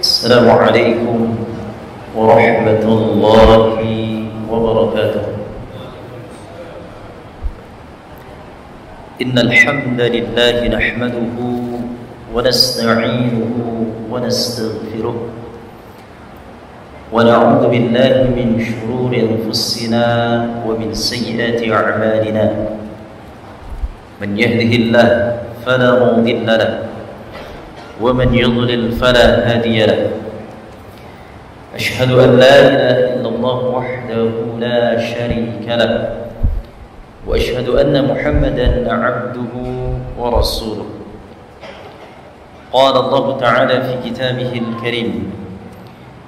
السلام عليكم ورحمة الله وبركاته. إن الحمد لله نحمده ونستعينه ونستغفره ونعوذ بالله من شرور أنفسنا ومن سيئات أعمالنا. من يهده الله فلا مضل له ومن يضلل فلا هادي له. أشهد أن لا إله إلا الله وحده لا شريك له وأشهد أن محمدا عبده ورسوله. قال الله تعالى في كتابه الكريم: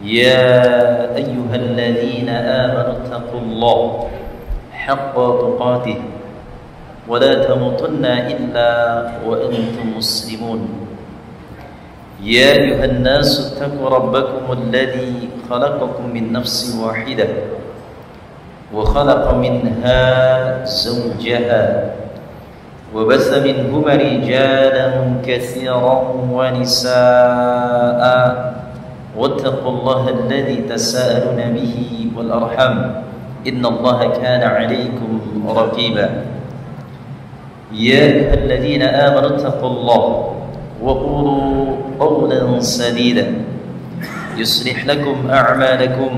يا أيها الذين آمنوا اتقوا الله حق تقاته ولا تموتن إلا وأنتم مسلمون. يا أيها الناس اتقوا ربكم الذي خلقكم من نفس واحدة وخلق منها زوجها وبث منهما رجالا كثيرا ونساء واتقوا الله الذي تساءلون به والأرحام إن الله كان عليكم رقيبا. يا أيها الذين آمنوا اتقوا الله وقولوا قولا سديدا يصلح لكم أعمالكم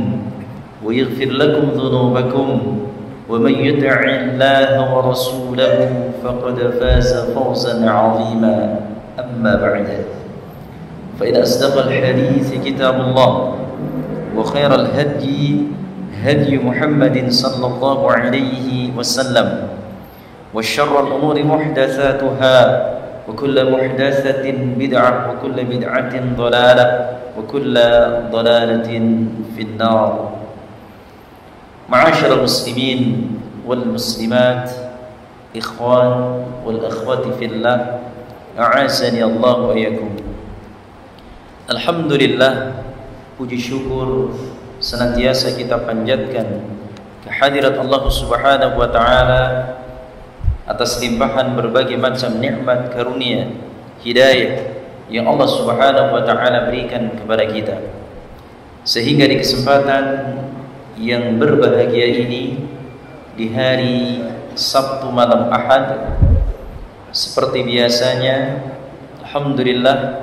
ويغفر لكم ذنوبكم ومن يطع الله ورسوله فقد فاز فوزا عظيما. أما بعد، فإن أصدق الحديث كتاب الله وخير الهدي هدي محمد صلى الله عليه وسلم وشر الأمور محدثاتها وكل محدثة بدعة وكل بدعة ضلالة وكل ضلالة في النار. معاشر المسلمين والمسلمات، إخوان والأخوات في الله، أعزني الله وإياكم. Alhamdulillah, puji syukur senantiasa kita panjatkan kehadirat Allah Subhanahu wa taala atas limpahan berbagai macam nikmat karunia hidayah yang Allah Subhanahu wa taala berikan kepada kita, sehingga di kesempatan yang berbahagia ini di hari Sabtu malam Ahad, seperti biasanya, alhamdulillah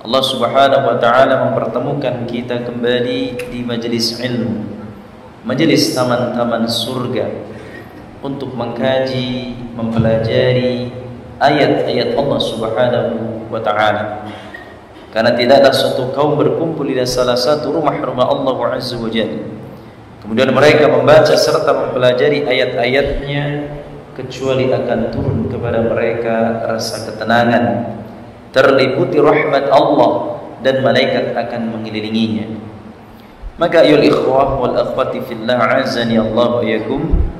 Allah Subhanahu wa taala mempertemukan kita kembali di majelis ilmu, majelis taman-taman surga, untuk mengkaji, mempelajari ayat-ayat Allah Subhanahu wa taala. Karena tidaklah suatu kaum berkumpul di salah satu rumah-rumah Allah Azza wa Jalla, kemudian mereka membaca serta mempelajari ayat-ayatnya, kecuali akan turun kepada mereka rasa ketenangan, terliputi rahmat Allah, dan malaikat akan mengelilinginya. Maka ayol ikhwah wal akhwati fillah, azani Allah wa iyakum,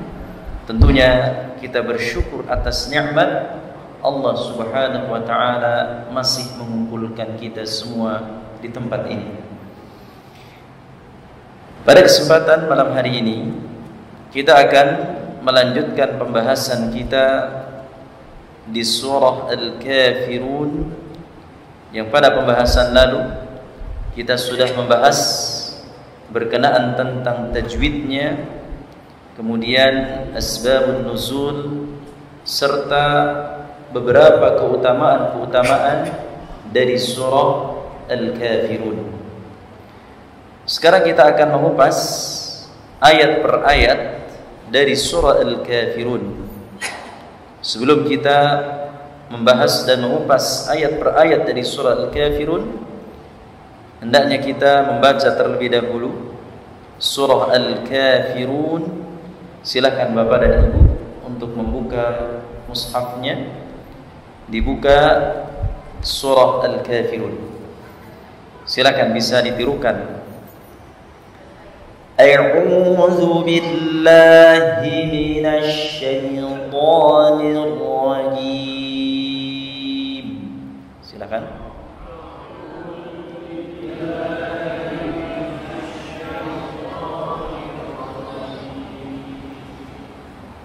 tentunya kita bersyukur atas nikmat Allah Subhanahu wa taala masih mengumpulkan kita semua di tempat ini. Pada kesempatan malam hari ini, kita akan melanjutkan pembahasan kita di surah Al-Kafirun, yang pada pembahasan lalu kita sudah membahas berkenaan tentang tajwidnya, kemudian asbabun nuzul, serta beberapa keutamaan-keutamaan dari surah Al-Kafirun. Sekarang kita akan mengupas ayat per ayat dari surah Al-Kafirun. Sebelum kita membahas dan mengupas ayat per ayat dari surah Al-Kafirun, hendaknya kita membaca terlebih dahulu surah Al-Kafirun. Silakan Bapak dan Ibu untuk membuka mushafnya, dibuka surah Al-Kafirun. Silakan bisa ditirukan. A'udzu billahi minasy syaithanir rajim. Silakan.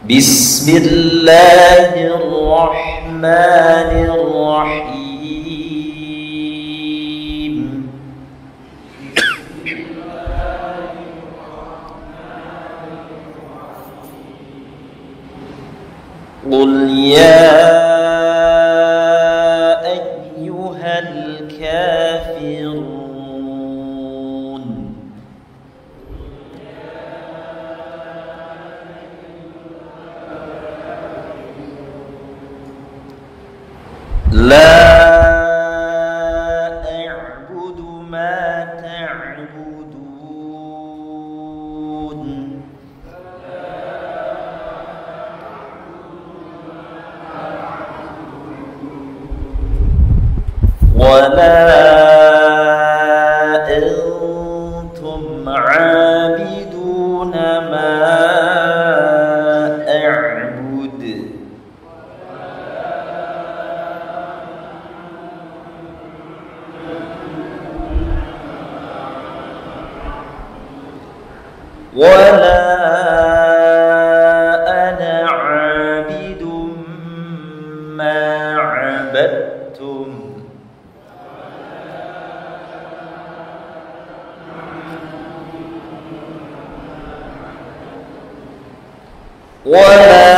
Bismillahirrahmanirrahim. Qul ya ayyuhal kafirun. La a'budu ma ta'budun. ولا أنتم عابدون ما أعبد ولا أنا عابد ما عبدتم ولا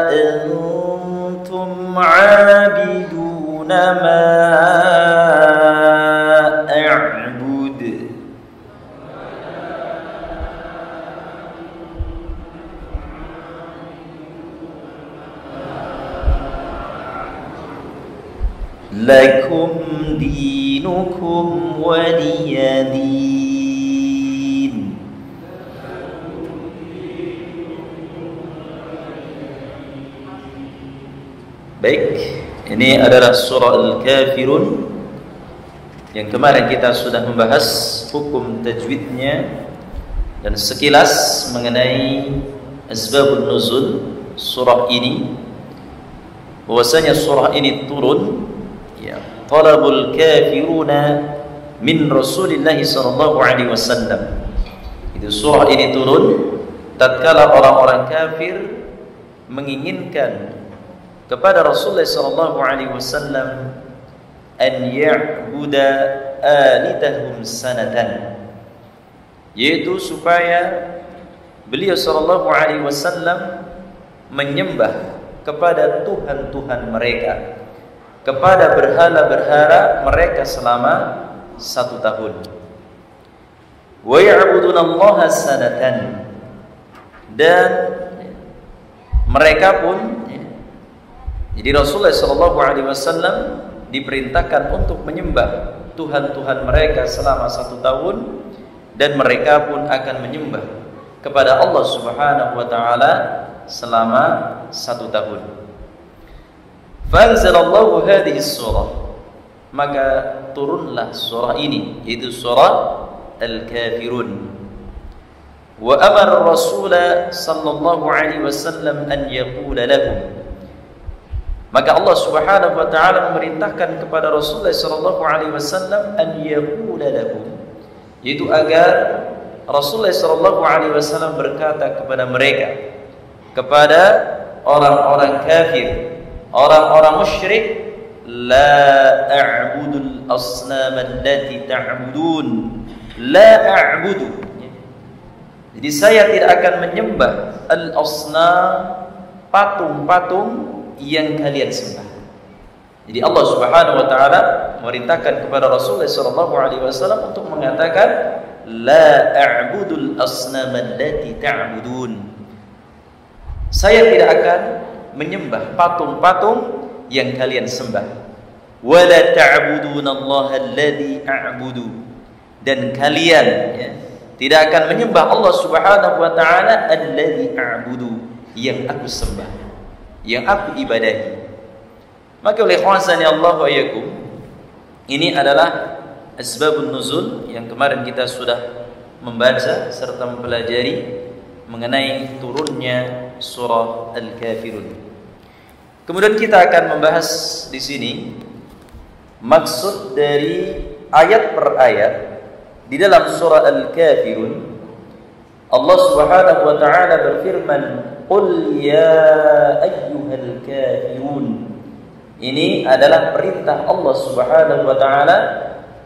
أنتم عابدون ما أعبد لكم دينكم ولي دين. Baik, ini adalah surah Al-Kafirun yang kemarin kita sudah membahas hukum tajwidnya dan sekilas mengenai asbabun nuzul surah ini. Bahwasanya surah ini turun ya, talabul kafiruna min Rasulillah sallallahu alaihi wasallam. Itu surah ini turun tatkala orang-orang kafir menginginkan kepada Rasulullah sallallahu alaihi wasallam an ya'buda alitahum sanatan, yaitu supaya beliau sallallahu alaihi wasallam menyembah kepada tuhan-tuhan mereka, kepada berhala-berhala mereka selama 1 tahun. Wa ya'budunallaha sanatan, dan mereka pun, jadi Rasulullah SAW diperintahkan untuk menyembah Tuhan-Tuhan mereka selama 1 tahun, dan mereka pun akan menyembah kepada Allah Subhanahu wa Ta'ala selama 1 tahun. Fanzalallahu hadhihi surah, maka turunlah surah ini, yaitu surah Al-Kafirun. Wa amara Rasul sallallahu alaihi wasallam an yaqula lahum, maka Allah Subhanahu wa Ta'ala memerintahkan kepada Rasulullah sallallahu alaihi wasallam an yaqula lahum, yaitu agar Rasulullah sallallahu alaihi wasallam berkata kepada mereka, kepada orang-orang kafir, orang-orang musyrik, la a'budul asnam allati ta'budun, la a'budu. Jadi saya tidak akan menyembah al-asnam, patung-patung yang kalian sembah. Jadi Allah Subhanahu wa Ta'ala memerintahkan kepada Rasulullah sallallahu alaihi wasallam untuk mengatakan la a'budul asnam allati ta'budun. Saya tidak akan menyembah patung-patung yang kalian sembah. Wa la ta'budunallaha alladhi a'budu, dan kalian tidak akan menyembah Allah Subhanahu wa Ta'ala alladhi a'budu, yang aku sembah, yang aku ibadahi. Maka oleh khawasani Allah wa yakum, ini adalah asbabun nuzul yang kemarin kita sudah membaca serta mempelajari mengenai turunnya surah Al-Kafirun. Kemudian kita akan membahas di sini maksud dari ayat per ayat di dalam surah Al-Kafirun. Allah Subhanahu wa Ta'ala berfirman, "Qul ya ayyuhal kafirun." Ini adalah perintah Allah Subhanahu wa Ta'ala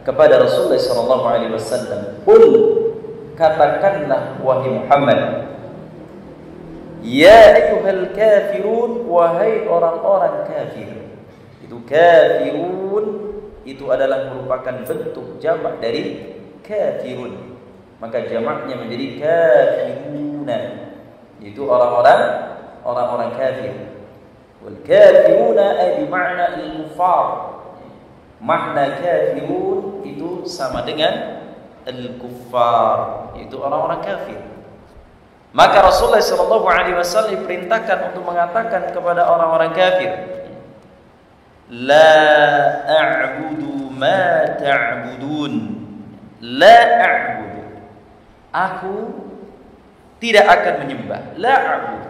kepada Rasulullah sallallahu alaihi wasallam. Qul, katakanlah wahai Muhammad, Ya ayyuhal kafirun, wahai orang-orang kafir. Itu kafirun itu adalah merupakan bentuk jamak dari kafirun. Maka jamaknya menjadi kafiruna. Itu orang-orang kafir. Wal kafiruna ay bima'na al-kuffar. Makna kafirun itu sama dengan al-kuffar, itu orang-orang kafir. Maka Rasulullah SAW diperintahkan untuk mengatakan kepada orang-orang kafir, la a'budu ma ta'budun. La a'budu, aku tidak akan menyembah. La a'budu,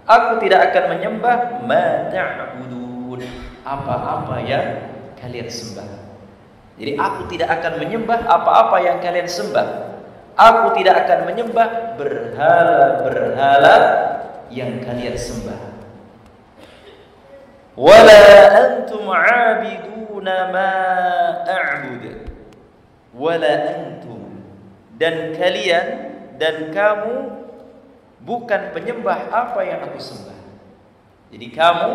aku tidak akan menyembah ma ta'budun, apa-apa yang kalian sembah. Jadi aku tidak akan menyembah apa-apa yang kalian sembah. Aku tidak akan menyembah berhala-berhala yang kalian sembah. Wala antum 'abiduna ma a'bud. Wala antum, dan kalian dan kamu bukan penyembah apa yang aku sembah. Jadi kamu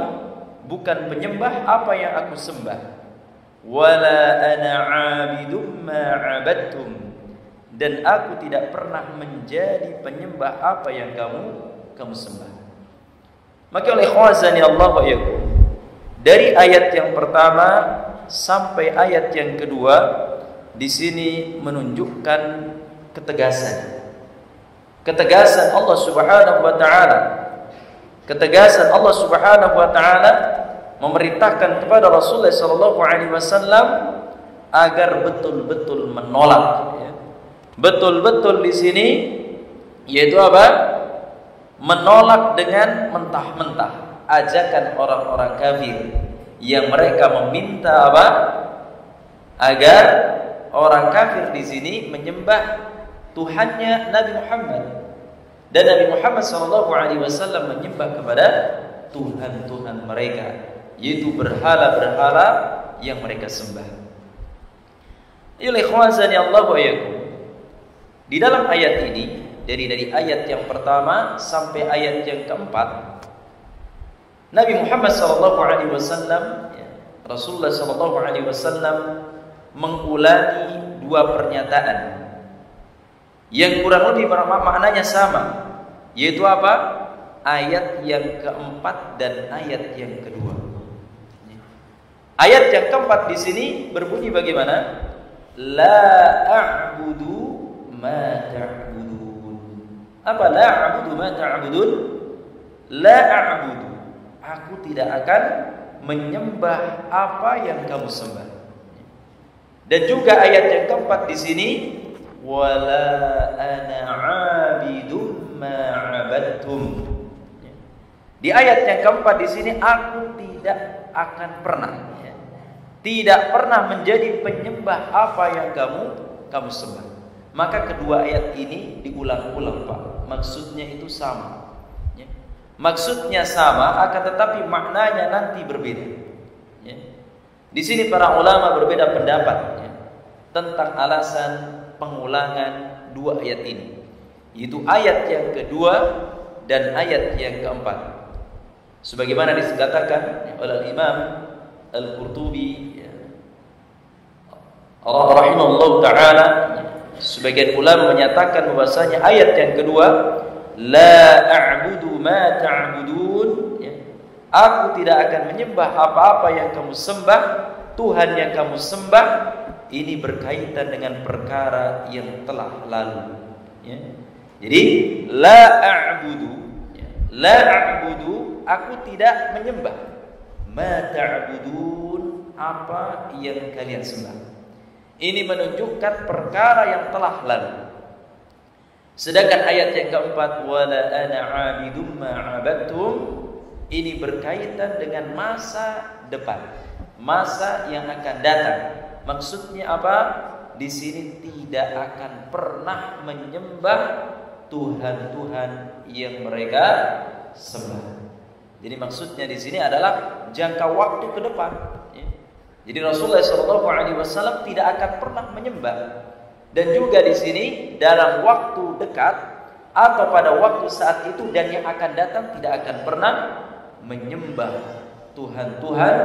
bukan penyembah apa yang aku sembah. Wala ana 'abidum ma 'abadtum, dan aku tidak pernah menjadi penyembah apa yang kamu sembah. Maka oleh ikhwazani Allah wa iyyakum, dari ayat yang pertama sampai ayat yang kedua di sini menunjukkan ketegasan Allah Subhanahu wa taala. Ketegasan Allah Subhanahu wa taala memerintahkan kepada Rasulullah sallallahu alaihi wasallam agar betul-betul menolak, ya. Betul-betul di sini yaitu apa? Menolak dengan mentah-mentah ajakan orang-orang kafir yang mereka meminta apa? Agar orang kafir di sini menyembah Tuhannya Nabi Muhammad, dan Nabi Muhammad sallallahu alaihi wasallam menyembah kepada Tuhan-Tuhan mereka, yaitu berhala-berhala yang mereka sembah. Ikhwazani Allah wa iyyakum, di dalam ayat ini, dari ayat yang pertama sampai ayat yang keempat, Nabi Muhammad SAW, Rasulullah SAW mengulangi dua pernyataan yang kurang lebih maknanya sama, yaitu apa? Ayat yang keempat dan ayat yang kedua. Ayat yang keempat di sini berbunyi bagaimana? La a'budu ma ta'budun. Apa la a'budu ma ta'budun? La a'budu, aku tidak akan menyembah apa yang kamu sembah. Dan juga ayat yang keempat di sini, wala ana 'abidum ma 'abadtum. Di ayat yang keempat di sini, aku tidak akan pernah, tidak pernah menjadi penyembah apa yang kamu sembah. Maka kedua ayat ini diulang-ulang, Pak. Maksudnya itu sama. Maksudnya sama, akan tetapi maknanya nanti berbeda. Di sini para ulama berbeda pendapat tentang alasan pengulangan dua ayat ini, yaitu ayat yang kedua dan ayat yang keempat. Sebagaimana dikatakan oleh Imam Al-Qurtubi rahimahullah ta'ala, sebagian ulama menyatakan bahwasanya ayat yang kedua, la a'budu ma ta'budun, aku tidak akan menyembah apa-apa yang kamu sembah, Tuhan yang kamu sembah, ini berkaitan dengan perkara yang telah lalu. Jadi la a'budu, aku tidak menyembah, ma ta'budun, apa yang kalian sembah. Ini menunjukkan perkara yang telah lalu. Sedangkan ayat yang keempat, wala ana 'abidum ma 'abadtum, ini berkaitan dengan masa depan, masa yang akan datang. Maksudnya apa? Di sini tidak akan pernah menyembah Tuhan-Tuhan yang mereka sembah. Jadi maksudnya di sini adalah jangka waktu ke depan. Jadi Rasulullah SAW tidak akan pernah menyembah. Dan juga di sini dalam waktu dekat atau pada waktu saat itu dan yang akan datang tidak akan pernah menyembah Tuhan-Tuhan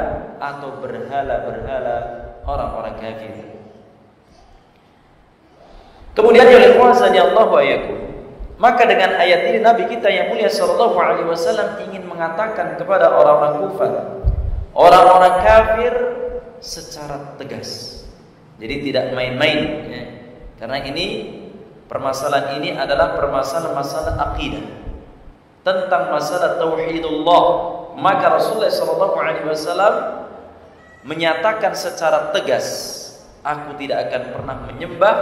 atau berhala-berhala orang-orang kafir. Kemudian ya ikhwani Allah wa iyyakum, maka dengan ayat ini Nabi kita yang mulia sallallahu alaihi wasallam ingin mengatakan kepada orang-orang kufar, orang-orang kafir secara tegas. Jadi tidak main-main ya. Karena ini permasalahan ini adalah permasalahan akidah tentang masalah tauhidullah. Maka Rasulullah sallallahu alaihi wasallam menyatakan secara tegas, aku tidak akan pernah menyembah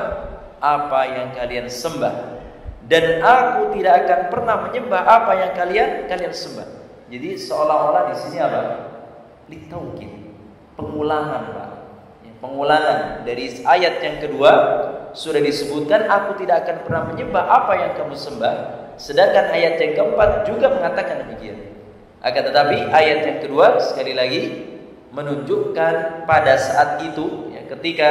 apa yang kalian sembah dan aku tidak akan pernah menyembah apa yang kalian sembah. Jadi seolah-olah di sini apa? Litaukid, pengulangan, Pak. Pengulangan dari ayat yang kedua sudah disebutkan aku tidak akan pernah menyembah apa yang kamu sembah, sedangkan ayat yang keempat juga mengatakan demikian. Akan tetapi ayat yang kedua sekali lagi menunjukkan pada saat itu ya, ketika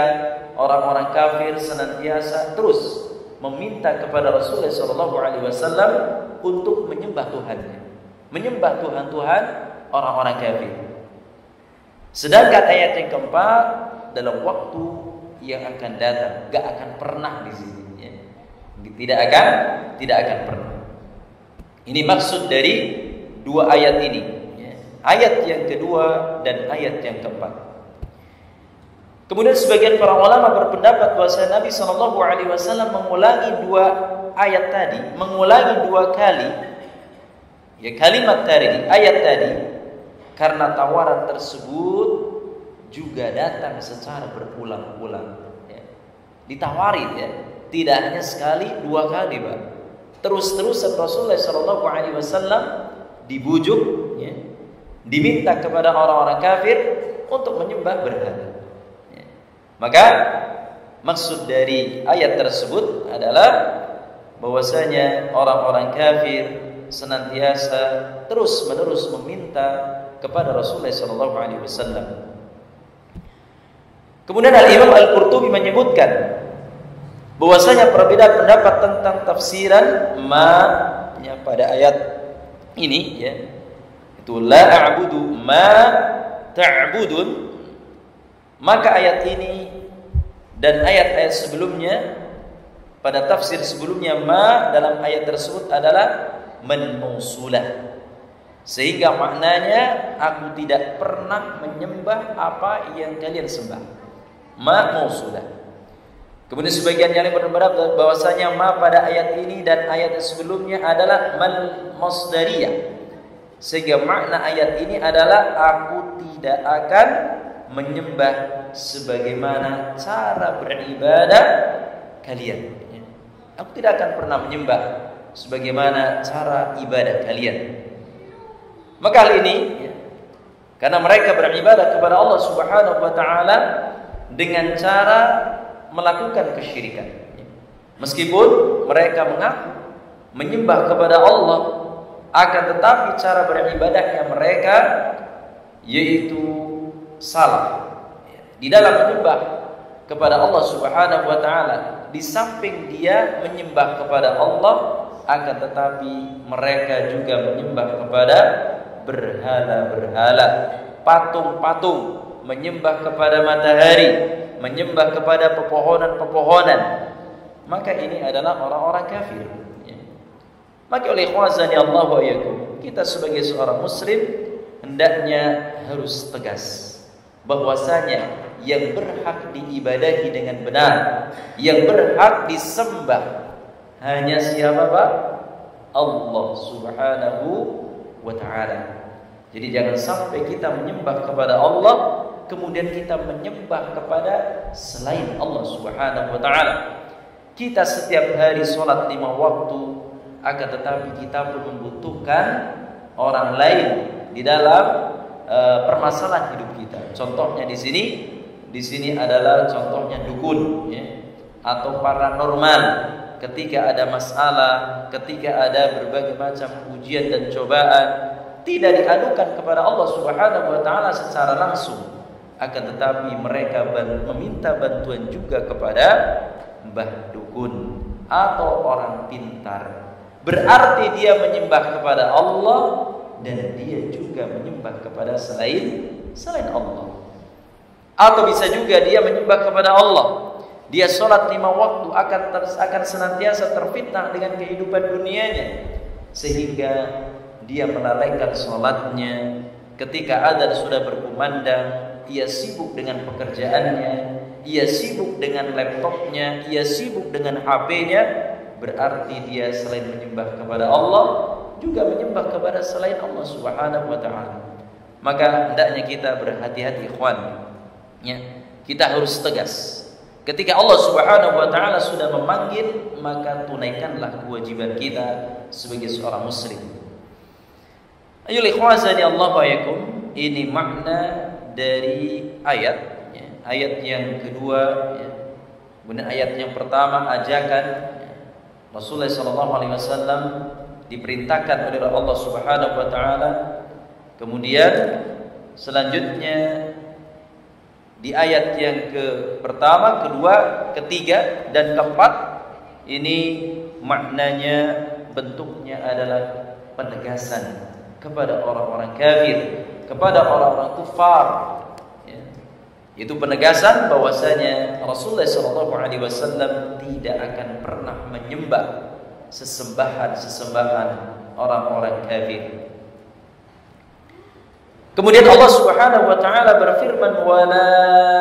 orang-orang kafir senantiasa terus meminta kepada Rasulullah SAW untuk menyembah Tuhannya, menyembah Tuhan-Tuhan orang-orang kafir. Sedangkan ayat yang keempat dalam waktu yang akan datang, gak akan pernah di sini ya. Tidak akan pernah. Ini maksud dari dua ayat ini ya. Ayat yang kedua dan ayat yang keempat. Kemudian sebagian para ulama berpendapat bahwa Nabi SAW mengulangi dua ayat tadi, mengulangi dua kali ya kalimat tadi, ayat tadi, karena tawaran tersebut juga datang secara berulang-ulang ya. Ditawari ya, tidak hanya sekali dua kali, Pak. Terus-terusan Rasulullah SAW dibujuk ya, diminta kepada orang-orang kafir untuk menyembah berhala ya. Maka maksud dari ayat tersebut adalah bahwasanya orang-orang kafir senantiasa terus-menerus meminta kepada Rasulullah SAW. Kemudian Al-Imam Al-Qurtubi menyebutkan bahwasanya perbedaan pendapat tentang tafsiran ma-nya pada ayat ini ya, itu la a'budu ma ta'budun. Maka ayat ini dan ayat-ayat sebelumnya pada tafsir sebelumnya ma dalam ayat tersebut adalah man-mausulah, sehingga maknanya aku tidak pernah menyembah apa yang kalian sembah. Ma mausulah. Kemudian sebagian yang berpendapat bahwasanya ma pada ayat ini dan ayat sebelumnya adalah masdariyah, sehingga makna ayat ini adalah aku tidak akan menyembah sebagaimana cara beribadah kalian. Aku tidak akan pernah menyembah sebagaimana cara ibadah kalian. Maka hal ini ya, karena mereka beribadah kepada Allah Subhanahu wa taala dengan cara melakukan kesyirikan. Meskipun mereka mengaku menyembah kepada Allah, akan tetapi cara beribadahnya mereka yaitu salah. Di dalam menyembah kepada Allah Subhanahu wa taala, di samping dia menyembah kepada Allah, akan tetapi mereka juga menyembah kepada berhala-berhala, patung-patung, menyembah kepada matahari, menyembah kepada pepohonan-pepohonan. Maka ini adalah orang-orang kafir ya. Maka oleh ikhwazani Allah wa iyyakum, kita sebagai seorang muslim hendaknya harus tegas bahwasanya yang berhak diibadahi dengan benar, yang berhak disembah hanya siapa, Pak? Allah Subhanahu wa ta'ala. Jadi jangan sampai kita menyembah kepada Allah kemudian kita menyembah kepada selain Allah Subhanahu wa ta'ala. Kita setiap hari sholat 5 waktu, akan tetapi kita pun membutuhkan orang lain di dalam permasalahan hidup kita. Contohnya di sini adalah contohnya dukun ya, atau paranormal. Ketika ada masalah, ketika ada berbagai macam ujian dan cobaan, tidak diadukan kepada Allah Subhanahu wa ta'ala secara langsung, akan tetapi mereka meminta bantuan juga kepada mbah dukun atau orang pintar berarti dia menyembah kepada Allah dan dia juga menyembah kepada selain Allah. Atau bisa juga dia menyembah kepada Allah, dia sholat 5 waktu akan senantiasa terfitnah dengan kehidupan dunianya, sehingga dia melalaikan sholatnya. Ketika adzan sudah berkumandang, ia sibuk dengan pekerjaannya, ia sibuk dengan laptopnya, ia sibuk dengan HP-nya. Berarti dia selain menyembah kepada Allah, juga menyembah kepada selain Allah Subhanahu wa ta'ala. Maka hendaknya kita berhati-hati, ikhwan. Ya, kita harus tegas. Ketika Allah Subhanahu wa ta'ala sudah memanggil, maka tunaikanlah kewajiban kita sebagai seorang muslim. Ayo ikhwazani Allah wa yakum. Ini makna dari ayat, ya. Ayat yang kedua, ya. Kemudian ayat yang pertama, ajakan, ya. Rasulullah SAW diperintahkan oleh Allah Subhanahu wa ta'ala. Kemudian selanjutnya di ayat yang pertama, kedua, ketiga, dan keempat, ini maknanya, bentuknya adalah penegasan kepada orang-orang kafir, kepada orang-orang kufar. Ya. Itu penegasan bahwasanya Rasulullah SAW tidak akan pernah menyembah sesembahan orang-orang kafir. Kemudian Allah Subhanahu wa ta'ala berfirman, wala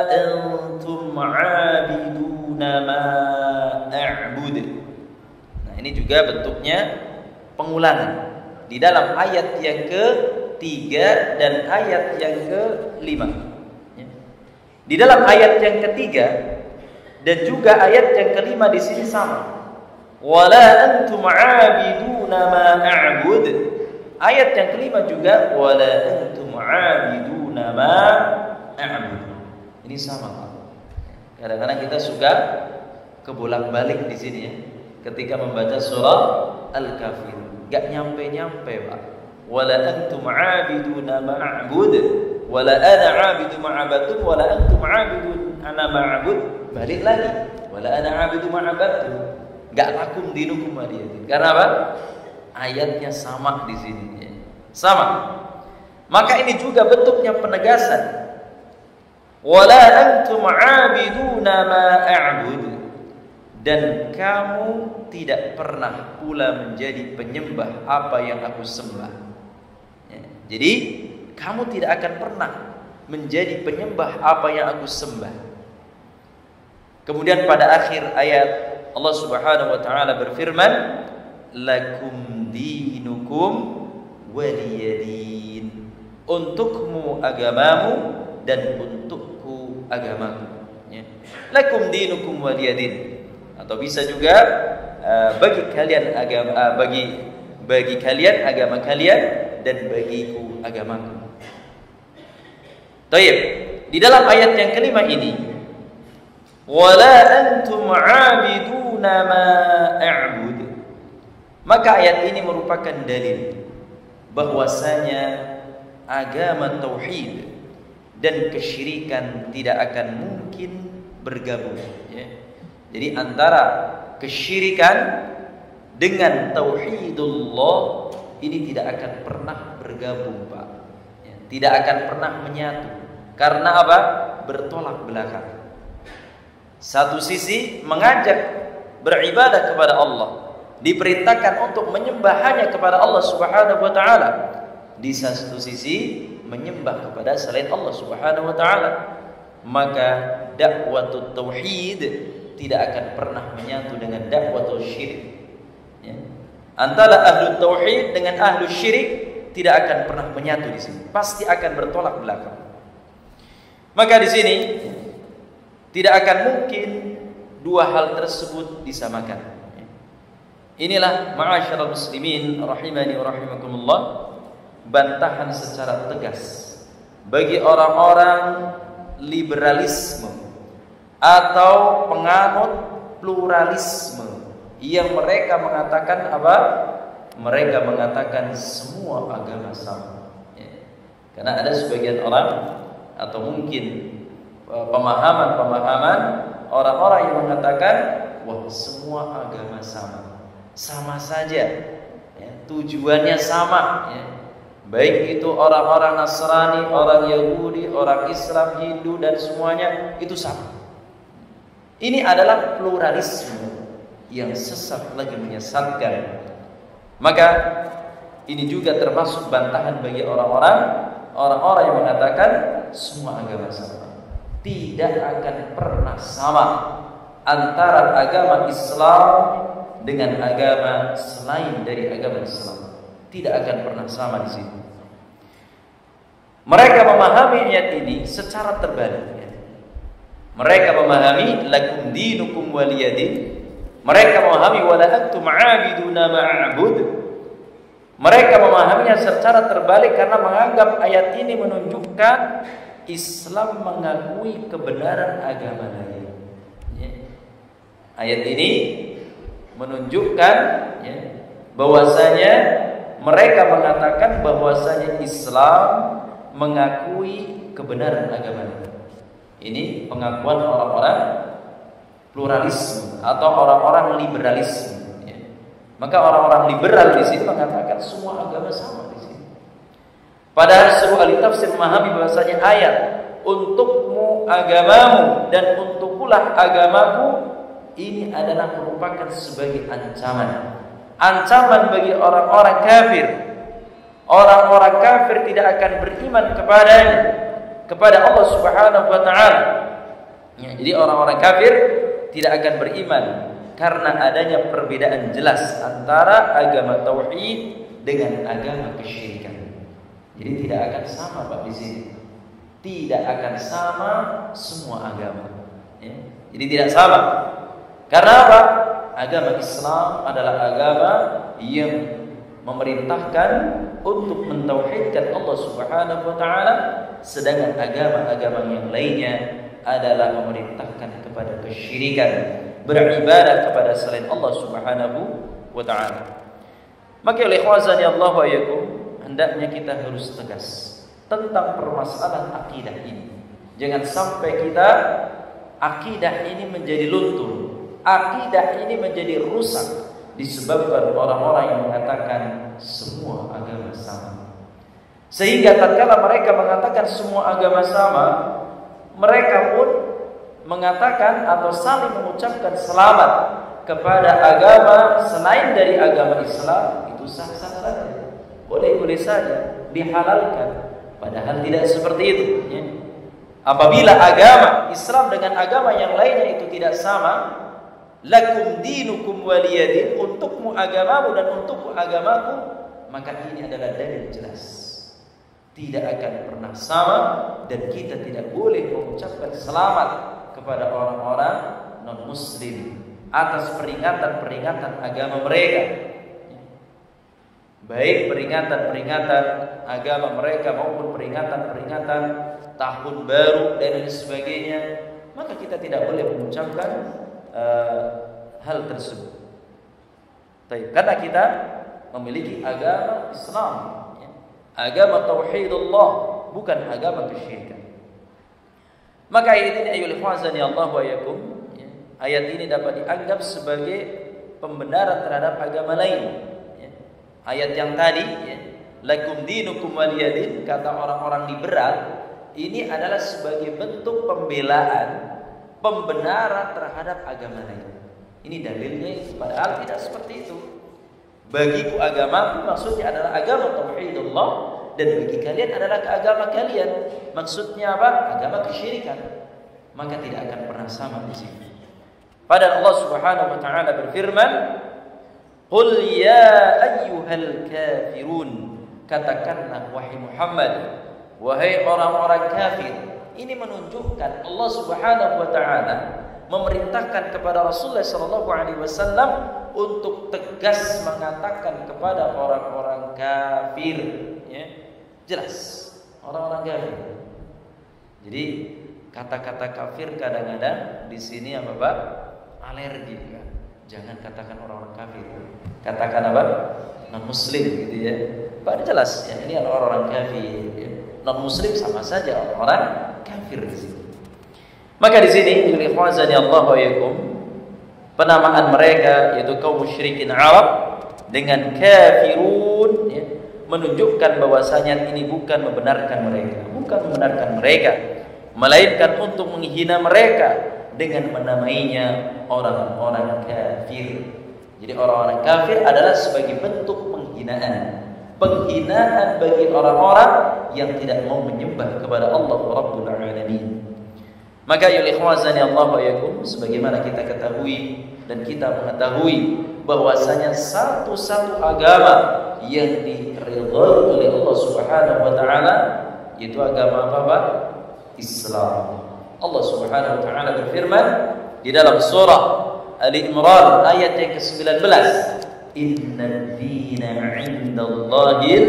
antum 'abiduna ma a'bud. Nah, ini juga bentuknya pengulangan di dalam ayat yang ketiga dan ayat yang kelima. Di dalam ayat yang ketiga dan juga ayat yang kelima di sini sama. Wala antum 'abiduna ma a'bud. Ayat yang kelima juga wala antum 'abiduna ma a'bud. Ini sama. Kadang-kadang kita suka kebolak-balik di sini, ya. Ketika membaca surah Al-Kafir, enggak nyampe-nyampe, Pak. Wala antum 'abiduna ma a'bud, wala ana 'abidu ma 'abadtum, wala antum 'abidun ana ma a'bud. Balik lagi. Wala ana 'abidu ma 'abadtum. Enggak lakum dinukum waliyadin. Karena apa? Ayatnya sama di sini, ya. Sama. Maka ini juga bentuknya penegasan. Wala antum 'abiduna ma a'bud. Dan kamu tidak pernah pula menjadi penyembah apa yang aku sembah. Ya. Jadi kamu tidak akan pernah menjadi penyembah apa yang aku sembah. Kemudian pada akhir ayat Allah Subhanahu wa ta'ala berfirman, lakum dinukum waliyadin. Untukmu agamamu dan untukku agamaku, ya. Lakum dinukum waliyadin. Atau bisa juga bagi kalian agama, bagi kalian agama kalian dan bagiku agamaku. Baik. Di dalam ayat yang kelima ini, wala antum 'abiduna ma a'bud. Maka ayat ini merupakan dalil bahwasanya agama tauhid dan kesyirikan tidak akan mungkin bergabung, ya. Jadi antara kesyirikan dengan tauhidullah ini tidak akan pernah bergabung, Pak. Ya, tidak akan pernah menyatu. Karena apa? Bertolak belakang. Satu sisi mengajak beribadah kepada Allah, diperintahkan untuk menyembah hanya kepada Allah Subhanahu wa ta'ala. Di satu sisi menyembah kepada selain Allah Subhanahu wa ta'ala. Maka dakwah tauhid tidak akan pernah menyatu dengan dakwah syirik, ya. Antara ahlu tauhid dengan ahlu syirik tidak akan pernah menyatu di sini. Pasti akan bertolak belakang. Maka di sini tidak akan mungkin dua hal tersebut disamakan. Inilah ma'asyiral muslimin rahimani wa rahimakumullah, bantahan secara tegas bagi orang-orang liberalisme atau penganut pluralisme yang mereka mengatakan apa? Mereka mengatakan semua agama sama, ya. Karena ada sebagian orang atau mungkin pemahaman orang-orang yang mengatakan wah semua agama sama. sama saja, ya, tujuannya sama, ya. Baik itu orang-orang Nasrani, orang Yahudi, orang Islam, Hindu, dan semuanya itu sama. Ini adalah pluralisme yang sesat lagi menyesatkan. Maka ini juga termasuk bantahan bagi orang-orang yang mengatakan semua agama sama. Tidak akan pernah sama antara agama Islam dengan agama selain dari agama Islam. Tidak akan pernah sama di sini. Mereka memahami ayat ini secara terbalik. Mereka memahami lakum dinukum waliyadin. Mereka memahami wala antum aabiduna ma'abud. Mereka memahaminya secara terbalik karena menganggap ayat ini menunjukkan Islam mengakui kebenaran agama lain. Ayat ini menunjukkan bahwasanya mereka mengatakan bahwasanya Islam mengakui kebenaran agama lain. Ini pengakuan orang-orang pluralisme atau orang-orang liberalisme. Maka orang-orang liberal di sini mengatakan semua agama sama di sini. Padahal seluruh ahli tafsir memahami bahwasanya ayat untukmu agamamu dan untuk pula agamaku ini adalah merupakan sebagai ancaman. Ancaman bagi orang-orang kafir. Orang-orang kafir tidak akan beriman kepadanya, kepada Allah Subhanahu wa taala. Jadi orang-orang kafir tidak akan beriman karena adanya perbedaan jelas antara agama tauhid dengan agama kesyirikan. Jadi tidak akan sama Pak di sini. Tidak akan sama semua agama. Jadi tidak sama. Karena apa? Agama Islam adalah agama yang memerintahkan untuk mentauhidkan Allah Subhanahu wa taala, sedangkan agama-agama yang lainnya adalah memerintahkan kepada kesyirikan, beribadah kepada selain Allah Subhanahu wa taala. Maka oleh ikhwazani Allah wa yakum, hendaknya kita harus tegas tentang permasalahan akidah ini. Jangan sampai kita akidah ini menjadi luntur, akidah ini menjadi rusak disebabkan orang-orang yang mengatakan semua agama sama. Sehingga tatkala mereka mengatakan semua agama sama, mereka pun mengatakan atau saling mengucapkan selamat kepada agama selain dari agama Islam. Itu sah-sah saja, boleh-boleh saja, dihalalkan. Padahal tidak seperti itu. Apabila agama Islam dengan agama yang lainnya itu tidak sama, lakum dinukum waliyadin, untukmu agamamu dan untukku agamaku, maka ini adalah dalil jelas tidak akan pernah sama, dan kita tidak boleh mengucapkan selamat kepada orang-orang non-muslim atas peringatan-peringatan agama mereka, baik peringatan-peringatan agama mereka maupun peringatan-peringatan tahun baru dan lain sebagainya. Maka kita tidak boleh mengucapkan hal tersebut. Karena kita memiliki agama Islam, agama tauhidullah, bukan agama kesyirikan. Maka ayat ini ayyuhal ikhwazani Allah wa yakum, ayat ini dapat dianggap sebagai pembenaran terhadap agama lain. Ayat yang tadi, lakum dinukum waliyadin, kata orang-orang liberal, ini adalah sebagai bentuk pembelaan, pembenaran terhadap agama lain. Ini dalilnya, padahal tidak seperti itu. Bagiku agamaku maksudnya adalah agama tauhidullah, dan bagi kalian adalah agama kalian. Maksudnya apa? Agama kesyirikan. Maka tidak akan pernah sama di sini. Padahal Allah Subhanahu wa taala berfirman, "Qul ya ayyuhal kafirun." Katakanlah wahai Muhammad, wahai orang-orang kafir. Ini menunjukkan Allah Subhanahu wa taala memerintahkan kepada Rasulullah sallallahu alaihi wasallam untuk tegas mengatakan kepada orang-orang kafir, jelas orang-orang kafir. Jadi kata-kata kafir kadang-kadang di sini apa Pak? Alergi kan? Jangan katakan orang-orang kafir. Katakan apa? Non-muslim gitu ya. Pak jelas ya, ini orang-orang kafir. Non-muslim sama saja orang-orang kafir di sini. Maka di sini ikhwazani Allah wa yakum, penamaan mereka yaitu kaum musyrikin Arab dengan kafirun, ya, menunjukkan bahwasanya ini bukan membenarkan mereka, melainkan untuk menghina mereka dengan menamainya orang-orang kafir. Jadi orang-orang kafir adalah sebagai bentuk penghinaan bagi orang-orang yang tidak mau menyembah kepada Allah Rabbul Alamin. Maka ya ikhwazani Allah wa yakum, sebagaimana kita ketahui dan kita mengetahui bahwasanya satu-satu agama yang diridhai oleh Allah Subhanahu wa taala yaitu agama apa? Islam. Allah Subhanahu wa taala berfirman di dalam surah Ali Imran ayat yang ke-19, "Innad dina 'indallahil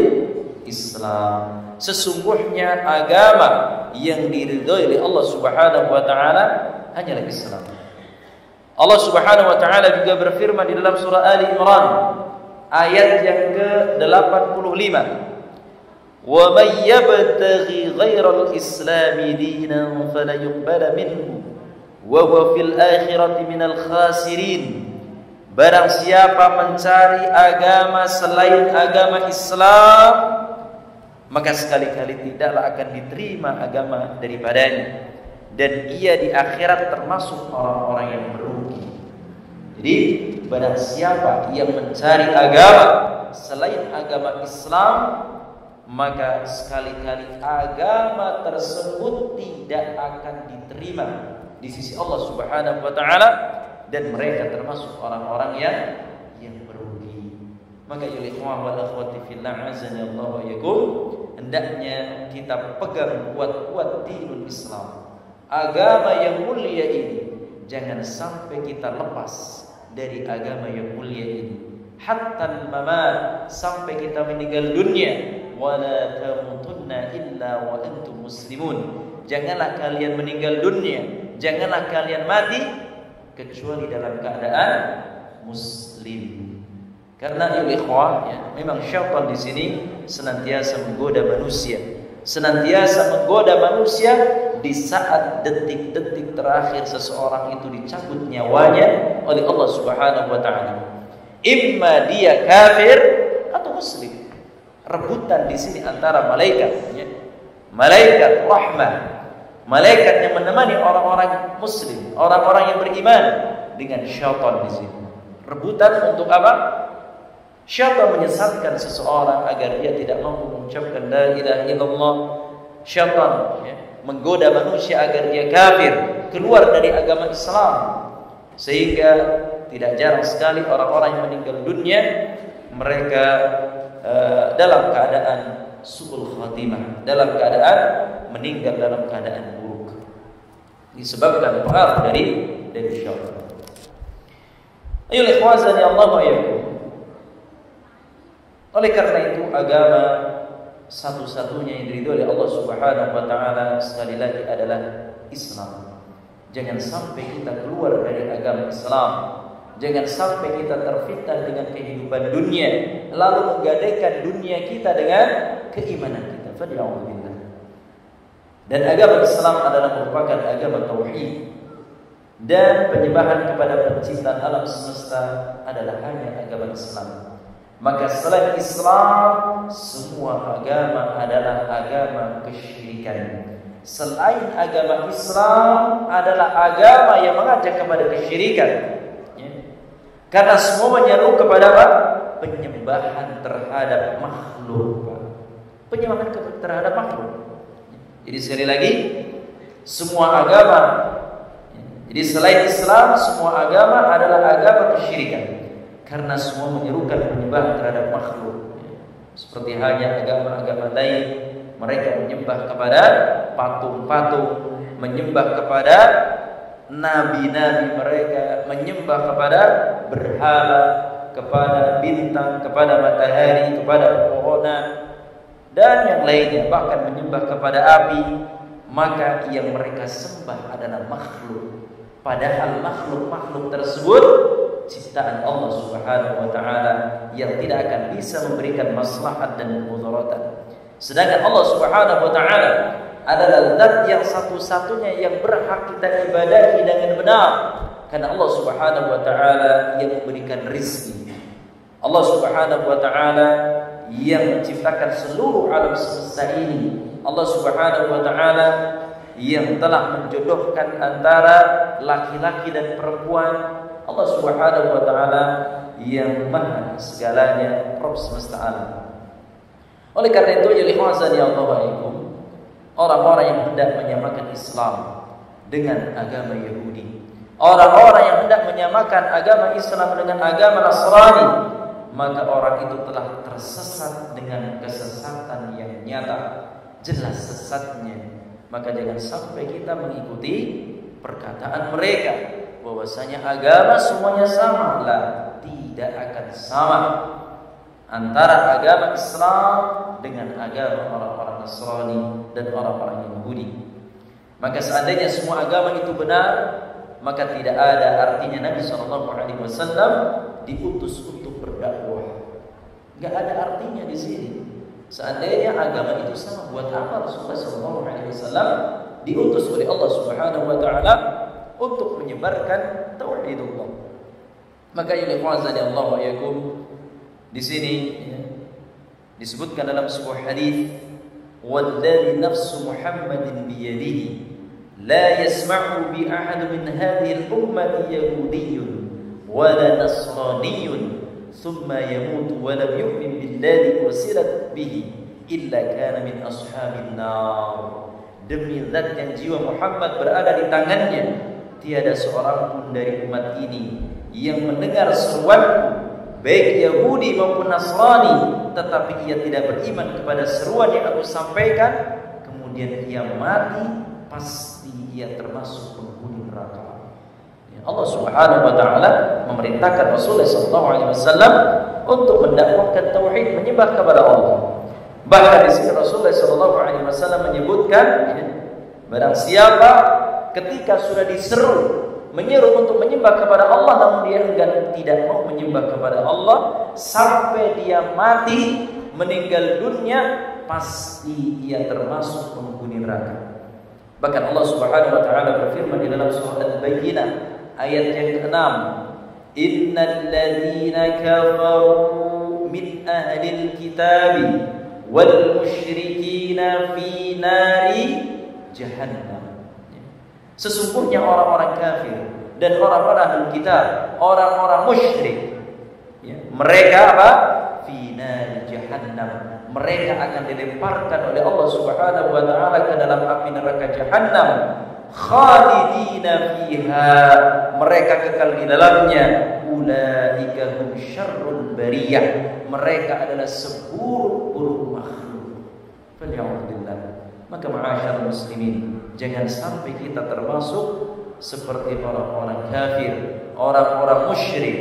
Islam." Sesungguhnya agama yang diridhai oleh Allah Subhanahu wa taala hanyalah Islam. Allah Subhanahu wa taala juga berfirman di dalam surah Ali Imran ayat yang ke-85, "Wa may yabtaghi ghairal islami dinan fala yuqbala minhu wa huwa fil akhirati minal khasirin." Barang siapa mencari agama selain agama Islam, maka sekali-kali tidaklah akan diterima agama daripadanya, dan ia di akhirat termasuk orang-orang yang merugi. Jadi barang siapa yang mencari agama selain agama Islam, maka sekali-kali agama tersebut tidak akan diterima di sisi Allah Subhanahu wa taala, dan mereka termasuk orang-orang yang merugi. Maka ya ikhwan wal akhwati fillah azza wa yakum, hendaknya kita pegang kuat-kuat dinul Islam, agama yang mulia ini. Jangan sampai kita lepas dari agama yang mulia ini hatta al-mamat, sampai kita meninggal dunia. Wala tamutunna illa wa antum muslimun. Janganlah kalian meninggal dunia, janganlah kalian mati kecuali dalam keadaan muslim. Karena ya ikhwah, ya, memang syaitan di sini senantiasa menggoda manusia, di saat detik-detik terakhir seseorang itu dicabut nyawanya oleh Allah Subhanahu wa taala. Imma dia kafir atau muslim. Rebutan di sini antara malaikat, ya. Malaikat rahmah, malaikat yang menemani orang-orang muslim, orang-orang yang beriman, dengan syaitan di sini. Rebutan untuk apa? Syaitan menyesatkan seseorang agar dia tidak mampu mengucapkan la ilaha illallah. Syaitan, ya, menggoda manusia agar dia kafir, keluar dari agama Islam. Sehingga tidak jarang sekali orang-orang yang meninggal dunia mereka dalam keadaan su'ul khatimah, dalam keadaan meninggal dalam keadaan buruk, disebabkan pengaruh dari syaitan. Ayo ikhwazani Allah wa iyyakum. Oleh karena itu agama satu-satunya yang diridhoi oleh Allah Subhanahu wa taala sekali lagi adalah Islam. Jangan sampai kita keluar dari agama Islam. Jangan sampai kita terfitnah dengan kehidupan dunia, lalu menggadaikan dunia kita dengan keimanan kita. Fadiya'udzubillah. Dan agama Islam adalah merupakan agama tauhid, dan penyembahan kepada pencipta alam semesta adalah hanya agama Islam. Maka selain Islam, semua agama adalah agama kesyirikan. Selain agama Islam adalah agama yang mengajak kepada kesyirikan. Karena semua menyeru kepada apa? Penyembahan terhadap makhluk. Penyembahan terhadap makhluk. Jadi sekali lagi, semua agama, jadi selain Islam, semua agama adalah agama kesyirikan. Karena semua menyerukan penyembahan terhadap makhluk. Seperti halnya agama-agama lain, mereka menyembah kepada patung-patung, menyembah kepada nabi-nabi mereka, menyembah kepada berhala, kepada bintang, kepada matahari, kepada pohon dan yang lainnya, bahkan menyembah kepada api. Maka yang mereka sembah adalah makhluk, padahal makhluk-makhluk tersebut ciptaan Allah Subhanahu wa taala yang tidak akan bisa memberikan maslahat dan mudaratah. Sedangkan Allah Subhanahu wa taala adalah zat yang satu-satunya yang berhak kita ibadahi dengan benar. Karena Allah Subhanahu wa taala yang memberikan rizki. Allah Subhanahu wa taala yang menciptakan seluruh alam semesta ini. Allah Subhanahu wa taala yang telah menjodohkan antara laki-laki dan perempuan. Allah Subhanahu wa taala yang maha segalanya, Rabb semesta alam. Oleh karena itu, ya ikhwan ya Allah, orang-orang yang hendak menyamakan Islam dengan agama Yahudi, orang-orang yang hendak menyamakan agama Islam dengan agama Nasrani, maka orang itu telah tersesat dengan kesesatan yang nyata, jelas sesatnya. Maka jangan sampai kita mengikuti perkataan mereka bahwasanya agama semuanya sama. Lah, tidak akan sama antara agama Islam dengan agama orang-orang Nasrani dan orang-orang Yahudi. Maka seandainya semua agama itu benar, maka tidak ada artinya Nabi SAW diutus untuk berdakwah. Enggak ada artinya di sini. Seandainya agama itu sama, buat apa Rasulullah SAW diutus oleh Allah Subhanahu wa taala untuk menyebarkan tauhidullah? Maka ya Allah wa yakum, di sini disebutkan dalam sebuah hadis, "Walladzi nafsu Muhammadin biyadihi la yasma'u bi ahad min hadhihi al-ummati yahudiyyun wala nasraniyyun thumma yamutu wa lam yu'min billadzi ursilat bihi illa kana min ashabin nar." Demi zat yang jiwa Muhammad berada di tangannya, tiada seorang pun dari umat ini yang mendengar seruanku, baik Yahudi maupun Nasrani, tetapi ia tidak beriman kepada seruan yang aku sampaikan, kemudian ia mati, pasti ia termasuk penghuni neraka. Allah Subhanahu wa taala memerintahkan Rasulullah SAW untuk mendakwahkan tauhid, menyembah kepada Allah. Bahkan di sini Rasulullah SAW menyebutkan, barang siapa ketika sudah diseru, menyeru untuk menyembah kepada Allah, namun dia enggan, tidak mau menyembah kepada Allah, sampai dia mati, meninggal dunia, pasti ia termasuk penghuni neraka. Bahkan Allah Subhanahu wa taala berfirman di dalam surah Al-Bayyinah ayat yang ke-6, "Innal ladzina kafaru min ahlil kitabi wal musyrikina fi nari jahannam." Sesungguhnya orang-orang kafir dan orang-orang ahli kitab, orang-orang musyrik, mereka apa? Fi nari jahannam. Mereka akan dilemparkan oleh Allah Subhanahu wa taala ke dalam api neraka jahannam. Khalidina fiha, mereka kekal di dalamnya. Ulaika hum syarrul bariyah, mereka adalah seburuk-buruk makhluk. Alhamdulillah. Maka ma'asyarul muslimin, jangan sampai kita termasuk seperti orang-orang kafir, orang-orang musyrik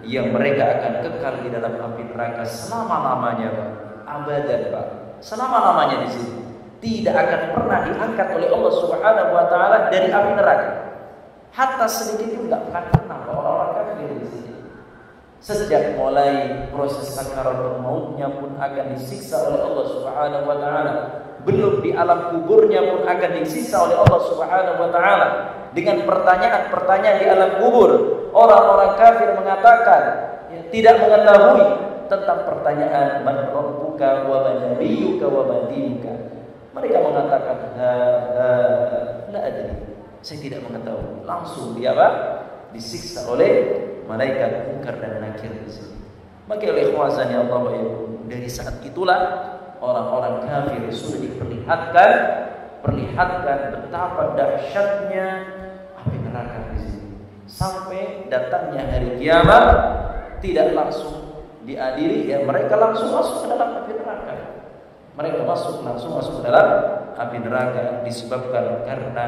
yang mereka akan kekal di dalam api neraka selama-lamanya, Pak. Abadan, Pak. Selama-lamanya di sini. Tidak akan pernah diangkat oleh Allah Subhanahu wa taala dari api neraka. Hatta sedikit pun enggak akan pernah orang-orang kafir di sini. Sejak mulai proses sakaratul mautnya pun akan disiksa oleh Allah Subhanahu wa taala. Belum di alam kuburnya pun akan disiksa oleh Allah Subhanahu wa taala dengan pertanyaan-pertanyaan di alam kubur. Orang-orang kafir mengatakan tidak mengetahui tentang pertanyaan man rabbuka wa man nabiyyuka wa ma dinuka. Mereka mengatakan la adri, saya tidak mengetahui. Langsung dia apa? Disiksa oleh malaikat munkar dan nakir di sini. Maka oleh ikhwazani Allah wa yakum, dari saat itulah orang-orang kafir sudah perlihatkan betapa dahsyatnya api neraka di sini. Sampai datangnya hari kiamat tidak langsung diadili, ya mereka langsung masuk ke dalam api neraka. Mereka langsung masuk ke dalam api neraka disebabkan karena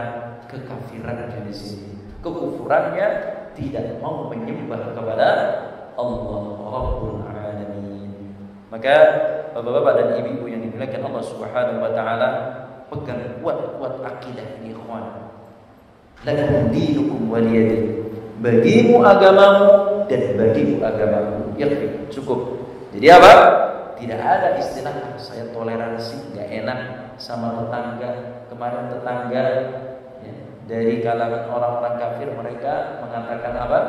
kekafirannya di sini. Kekufurannya, tidak mau menyembah kepada Allah Rabbul Alamin. Maka bapak-bapak dan ibu-ibu yang dimuliakan Allah Subhanahu wa taala, pegang kuat-kuat akidah ini, ikhwan. Lakum dinukum waliyadin. Bagimu agamamu dan bagimu agamamu. Yakfi, cukup. Jadi apa? Tidak ada istilah saya toleransi, enggak enak sama tetangga. Kemarin tetangga dari kalangan orang-orang kafir, mereka mengatakan apa?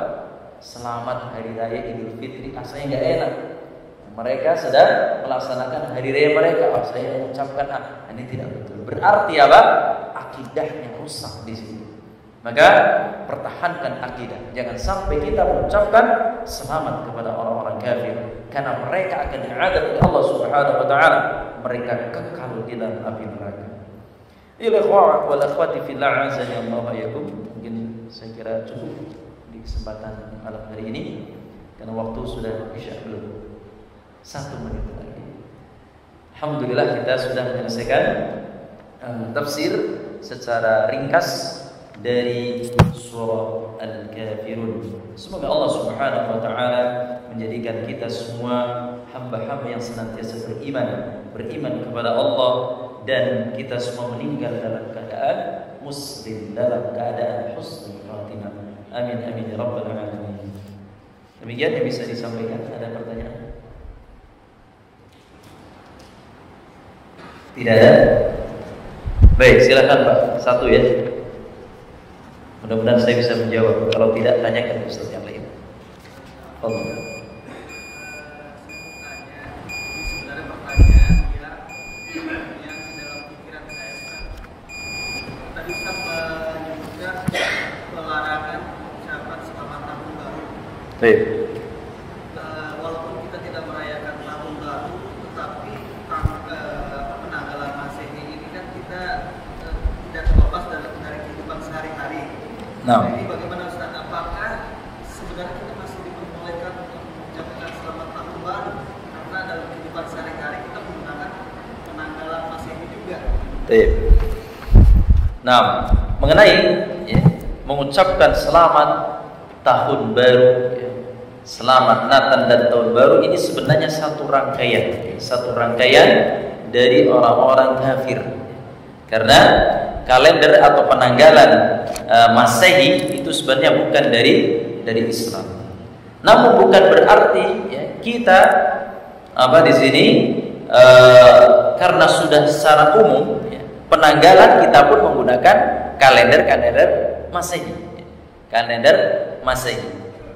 Selamat Hari Raya Idul Fitri. Rasanya nggak enak. Mereka sedang melaksanakan hari raya mereka. Saya mengucapkan ini tidak betul. Berarti apa? Akidahnya rusak di sini. Maka pertahankan akidah. Jangan sampai kita mengucapkan selamat kepada orang-orang kafir, karena mereka akan diadab oleh Allah Subhanahu wa taala. Mereka kekal di dalam api neraka. Ikhwah wal akhwati fillah, azza wa jalla. Mungkin saya kira cukup di kesempatan malam hari ini, karena waktu sudah isya belum. 1 menit lagi. Alhamdulillah kita sudah menyelesaikan tafsir secara ringkas dari surah Al-Kafirun. Semoga Allah Subhanahu wa taala menjadikan kita semua hamba-hamba yang senantiasa beriman kepada Allah, dan kita semua meninggal dalam keadaan muslim, dalam keadaan husnul khatimah. Amin amin ya rabbal alamin. Demikian yang bisa disampaikan. Ada pertanyaan? Tidak ada? Baik, silakan Pak. 1 ya. Mudah-mudahan saya bisa menjawab. Kalau tidak, tanyakan Ustaz yang lain. Allah. Sebenarnya pertanyaan yang dalam pikiran saya tadi Ustaz menyebutkan pelarangan ucapan selamat tahun baru. Baik. Walaupun kita tidak merayakan tahun baru, tetapi penanggalan Masehi ini kan kita tidak terlepas dari kehidupan sehari-hari. Nah, Ini bagaimana Ustaz? Apakah sebenarnya kita masih diperbolehkan untuk mengucapkan selamat tahun baru? Karena dalam kehidupan sehari-hari kita menggunakan penanggalan Masehi juga. baik. Nah, mengenai mengucapkan selamat tahun baru, selamat Natal dan tahun baru, ini sebenarnya satu rangkaian dari orang-orang kafir. Karena kalender atau penanggalan Masehi itu sebenarnya bukan dari Islam. Namun bukan berarti kita di sini karena sudah secara umum penanggalan kita pun menggunakan kalender Masehi. Kalender Masehi.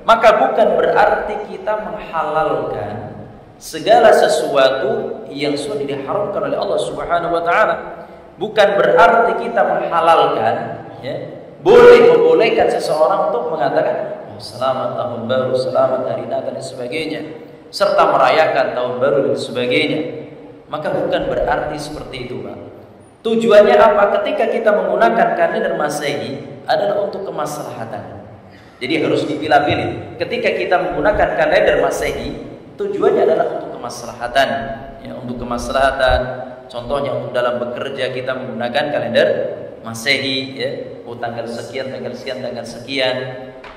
Maka bukan berarti kita menghalalkan segala sesuatu yang sudah diharamkan oleh Allah Subhanahu wa taala. Bukan berarti kita menghalalkan, membolehkan seseorang untuk mengatakan selamat tahun baru, selamat hari Natal dan sebagainya, serta merayakan tahun baru dan sebagainya. Maka bukan berarti seperti itu, Pak. Tujuannya apa? Ketika kita menggunakan kalender Masehi adalah untuk kemaslahatan. Jadi harus dipilah-pilih. Ketika kita menggunakan kalender Masehi, tujuannya adalah untuk kemaslahatan, untuk kemaslahatan. Contohnya untuk dalam bekerja kita menggunakan kalender Masehi, tanggal sekian, tanggal sekian, tanggal sekian.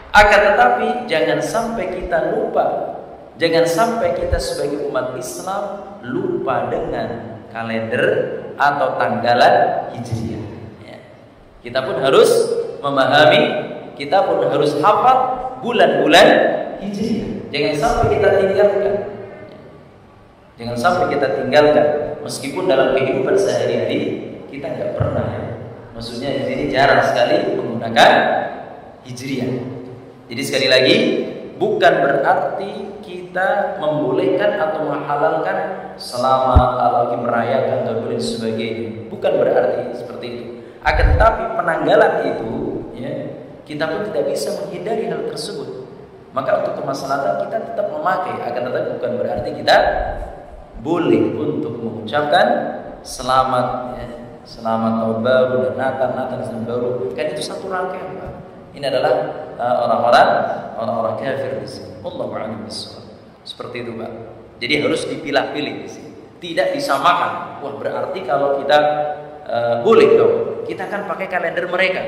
Akan tetapi jangan sampai kita lupa, jangan sampai kita sebagai umat Islam lupa dengan kalender atau tanggalan Hijriah. Kita pun harus memahami, kita pun harus hafal bulan-bulan Hijriah. Jangan sampai kita tinggalkan. Jangan sampai kita tinggalkan. Meskipun dalam kehidupan sehari-hari kita nggak pernah, maksudnya di sini jarang sekali menggunakan Hijriah. Jadi sekali lagi, bukan berarti kita membolehkan atau menghalalkan selama lagi merayakan dan sebagainya. Bukan berarti seperti itu. Akan tetapi penanggalan itu, kita pun tidak bisa menghindari hal tersebut. Maka untuk kemaslahatan kita tetap memakai. Akan tetapi bukan berarti kita boleh untuk mengucapkan selamat tahun baru dan Natal tahun baru. Kan itu satu rangkaian, Pak. Ini adalah orang-orang kafir di sini. Wallahu a'lam bishawab. Seperti itu, Pak. Jadi harus dipilah-pilih di sini. Tidak disamakan. Wah, berarti kalau kita boleh dong. Kita kan pakai kalender mereka,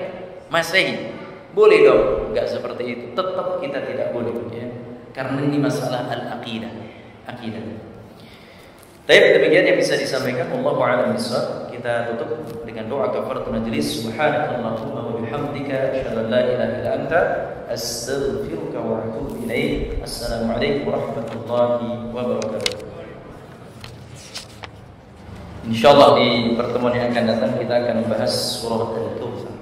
Masehi. Boleh dong. Enggak seperti itu. Tetap kita tidak boleh, Karena ini masalah al-aqidah. Baik, demikian yang bisa disampaikan. Wallahu a'lam bishawab. Kita tutup dengan doa kafaratul majlis. Subhanakallahumma wa bihamdika asyhadu an la ilaha illa anta astaghfiruka wa atubu ilaik. Assalamualaikum warahmatullahi wabarakatuh. Insyaallah di pertemuan yang akan datang kita akan membahas surah Al-Kautsar.